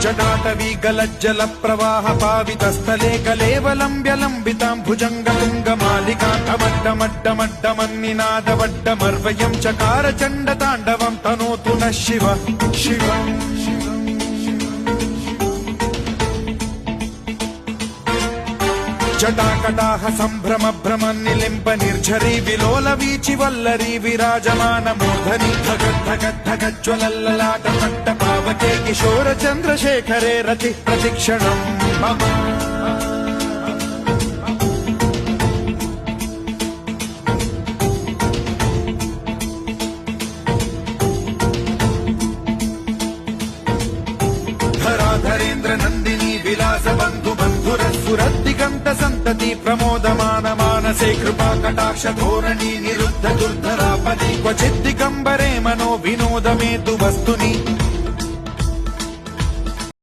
जटाटवी गलज्जल प्रवाह पावितस्थले कलेवलम्ब्य लम्बितां भुजङ्गतुङ्गमालिकान्तमड्डमड्डमड्डमन्निनादवड्डमर्वयं चकार चण्डताण्डवं तनोतु नः शिव शिव जटाकटाह सम्भ्रम भ्रम निलिम्ब निर्झरी विलोल वीचि वल्लरी विराजमान मूर्धनि धगद्धगद्धगज्ज्वलल्ललाट पट्ट पावके किशोर चन्द्रशेखरे रति प्रतिक्षणम् मम धराधरेन्द्र नन्दिनी विलास बन्धु बन्धुरस्फुरद्दिगन्त सन्तति प्रमोदमान मानसे कृपा कटाक्ष धोरणी निरुद्ध दुर्धरापदि क्वचिद्दिगम्बरे मनो विनोदमेतु वस्तुनि